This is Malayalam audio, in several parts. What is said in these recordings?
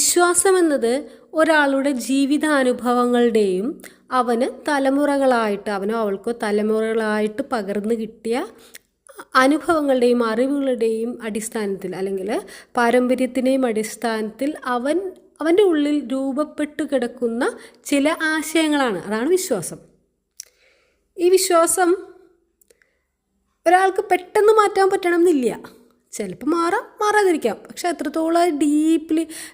വിശ്വാസം എന്നത് ഒരാളുടെ ജീവിതാനുഭവങ്ങളുടെയും അവനോ അവൾക്കോ തലമുറകളായിട്ട് പകർന്നു കിട്ടിയ അനുഭവങ്ങളുടെയും അറിവുകളുടെയും അടിസ്ഥാനത്തിൽ അല്ലെങ്കിൽ പാരമ്പര്യത്തിൻ്റെയും അടിസ്ഥാനത്തിൽ അവൻ്റെ ഉള്ളിൽ രൂപപ്പെട്ട് കിടക്കുന്ന ചില ആശയങ്ങളാണ്. അതാണ് വിശ്വാസം. ഈ വിശ്വാസം ഒരാൾക്ക് പെട്ടെന്ന് മാറ്റാൻ പറ്റണമെന്നില്ല. ചിലപ്പോൾ മാറാതിരിക്കാം. പക്ഷെ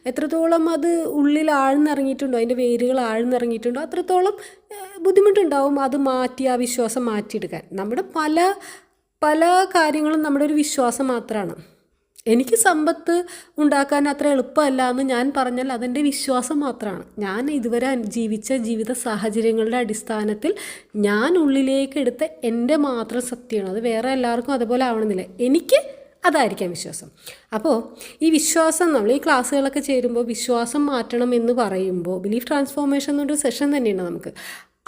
എത്രത്തോളം അത് ഉള്ളിൽ ആഴ്ന്നിറങ്ങിയിട്ടുണ്ടോ, അതിൻ്റെ വേരുകൾ ആഴ്ന്നിറങ്ങിയിട്ടുണ്ടോ, അത്രത്തോളം ബുദ്ധിമുട്ടുണ്ടാവും അത് മാറ്റി ആ വിശ്വാസം മാറ്റിയെടുക്കാൻ. നമ്മുടെ പല കാര്യങ്ങളും നമ്മുടെ ഒരു വിശ്വാസം മാത്രമാണ്. എനിക്ക് സമ്പത്ത് ഉണ്ടാക്കാൻ അത്ര എളുപ്പമല്ല എന്ന് ഞാൻ പറഞ്ഞാൽ അതെൻ്റെ വിശ്വാസം മാത്രമാണ്. ഞാൻ ഇതുവരെ ജീവിച്ച ജീവിത സാഹചര്യങ്ങളുടെ അടിസ്ഥാനത്തിൽ ഞാൻ ഉള്ളിലേക്ക് എടുത്ത എൻ്റെ മാത്രം സത്യമാണ്. അത് വേറെ എല്ലാവർക്കും അതുപോലെ ആവണമെന്നില്ല. എനിക്ക് അതായിരിക്കാം വിശ്വാസം. അപ്പോൾ ഈ വിശ്വാസം നമ്മൾ ഈ ക്ലാസ്സുകളൊക്കെ ചേരുമ്പോൾ വിശ്വാസം മാറ്റണം എന്ന് പറയുമ്പോൾ ബിലീഫ് ട്രാൻസ്ഫോർമേഷൻ എന്നൊരു സെഷൻ തന്നെയാണ് നമുക്ക്.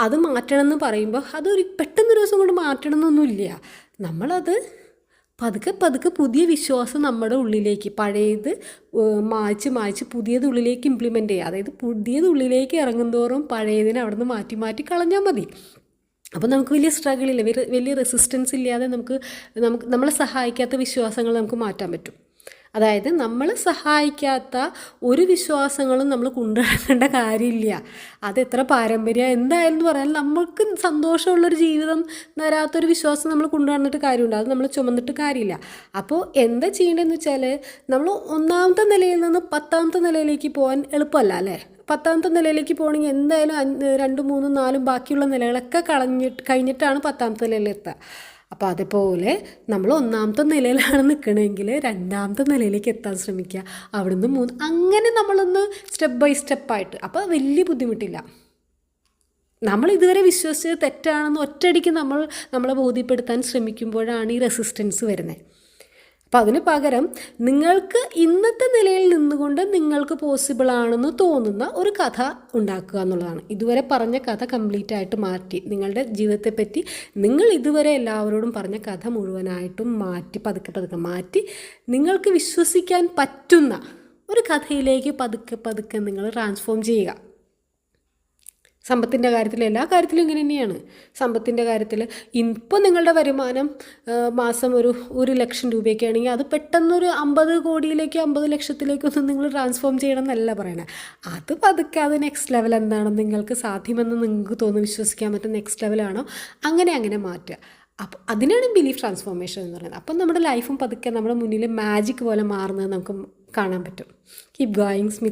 അത് മാറ്റണം എന്ന് പറയുമ്പോൾ അതൊരു പെട്ടെന്നൊരു ദിവസം കൊണ്ട് മാറ്റണം എന്നൊന്നുമില്ല. നമ്മളത് പതുക്കെ പുതിയ വിശ്വാസം നമ്മുടെ ഉള്ളിലേക്ക്, പഴയത് മായ്ച്ച് പുതിയത് ഉള്ളിലേക്ക് ഇംപ്ലിമെൻ്റ് ചെയ്യുക. അതായത് പുതിയത് ഉള്ളിലേക്ക് ഇറങ്ങുന്തോറും പഴയതിനെ അവിടെ നിന്ന് മാറ്റി കളഞ്ഞാൽ മതി. അപ്പോൾ നമുക്ക് വലിയ സ്ട്രഗിളില്ല, വലിയ റെസിസ്റ്റൻസ് ഇല്ലാതെ നമുക്ക് നമ്മളെ സഹായിക്കാത്ത വിശ്വാസങ്ങൾ നമുക്ക് മാറ്റാൻ പറ്റും. അതായത് നമ്മളെ സഹായിക്കാത്ത ഒരു വിശ്വാസങ്ങളും നമ്മൾ കൊണ്ടുവരേണ്ട കാര്യമില്ല. അതെത്ര പാരമ്പര്യം എന്തായാലും എന്ന് പറയാൻ നമ്മൾക്ക് സന്തോഷമുള്ളൊരു ജീവിതം തരാത്തൊരു വിശ്വാസം നമ്മൾ കൊണ്ടുവന്നിട്ട് കാര്യമുണ്ട്. അത് നമ്മൾ ചുമന്നിട്ട് കാര്യമില്ല. അപ്പോൾ എന്താ ചെയ്യേണ്ടതെന്ന് വെച്ചാൽ നമ്മൾ 1ാമത്തെ നിലയിൽ നിന്ന് 10ാമത്തെ നിലയിലേക്ക് പോകാൻ എളുപ്പമല്ല അല്ലേ? 10ാമത്തെ നിലയിലേക്ക് പോകണമെങ്കിൽ എന്തായാലും 2, 3, 4 ബാക്കിയുള്ള നിലകളൊക്കെ കഴിഞ്ഞിട്ടാണ് 10ാമത്തെ നിലയിലെത്തുക. അപ്പോൾ അതുപോലെ നമ്മൾ 1ാമത്തെ നിലയിലാണ് നിൽക്കണമെങ്കിൽ 2ാമത്തെ നിലയിലേക്ക് എത്താൻ ശ്രമിക്കുക. അവിടുന്ന് 3, അങ്ങനെ നമ്മളൊന്ന് സ്റ്റെപ്പ് ബൈ സ്റ്റെപ്പായിട്ട്. അപ്പോൾ വലിയ ബുദ്ധിമുട്ടില്ല. നമ്മൾ ഇതുവരെ വിശ്വസിച്ചത് തെറ്റാണെന്ന് ഒറ്റയടിക്ക് നമ്മളെ ബോധ്യപ്പെടുത്താൻ ശ്രമിക്കുമ്പോഴാണ് ഈ റെസിസ്റ്റൻസ് വരുന്നത്. അപ്പോൾ അതിന് പകരം നിങ്ങൾക്ക് ഇന്നത്തെ നിലയിൽ നിന്നുകൊണ്ട് നിങ്ങൾക്ക് പോസിബിളാണെന്ന് തോന്നുന്ന ഒരു കഥ ഉണ്ടാക്കുക എന്നുള്ളതാണ്. ഇതുവരെ പറഞ്ഞ കഥ കംപ്ലീറ്റ് ആയിട്ട് മാറ്റി, നിങ്ങളുടെ ജീവിതത്തെപ്പറ്റി നിങ്ങൾ ഇതുവരെ എല്ലാവരോടും പറഞ്ഞ കഥ മുഴുവനായിട്ടും മാറ്റി പതുക്കെ മാറ്റി നിങ്ങൾക്ക് വിശ്വസിക്കാൻ പറ്റുന്ന ഒരു കഥയിലേക്ക് പതുക്കെ നിങ്ങൾ ട്രാൻസ്ഫോം ചെയ്യുക. സമ്പത്തിൻ്റെ കാര്യത്തിൽ, എല്ലാ കാര്യത്തിലും ഇങ്ങനെ തന്നെയാണ്. സമ്പത്തിൻ്റെ കാര്യത്തിൽ ഇപ്പോൾ നിങ്ങളുടെ വരുമാനം മാസം ഒരു 1,00,000 രൂപയൊക്കെ ആണെങ്കിൽ അത് പെട്ടെന്നൊരു 50 കോടിയിലേക്ക് 50 ലക്ഷത്തിലേക്കൊന്നും നിങ്ങൾ ട്രാൻസ്ഫോം ചെയ്യണം എന്നല്ല പറയണേ. അത് പതുക്കെ അത് നെക്സ്റ്റ് ലെവൽ എന്താണോ നിങ്ങൾക്ക് സാധ്യമെന്ന് നിങ്ങൾക്ക് തോന്നുന്നു, വിശ്വസിക്കാൻ പറ്റും നെക്സ്റ്റ് ലെവലാണോ അങ്ങനെ മാറ്റുക. അപ്പോൾ അതിനാണ് ബിലീഫ് ട്രാൻസ്ഫോർമേഷൻ എന്ന് പറയുന്നത്. അപ്പം നമ്മുടെ ലൈഫും പതുക്കെ നമ്മുടെ മുന്നിൽ മാജിക് പോലെ മാറുന്നത് നമുക്ക് കാണാൻ പറ്റും. Keep going.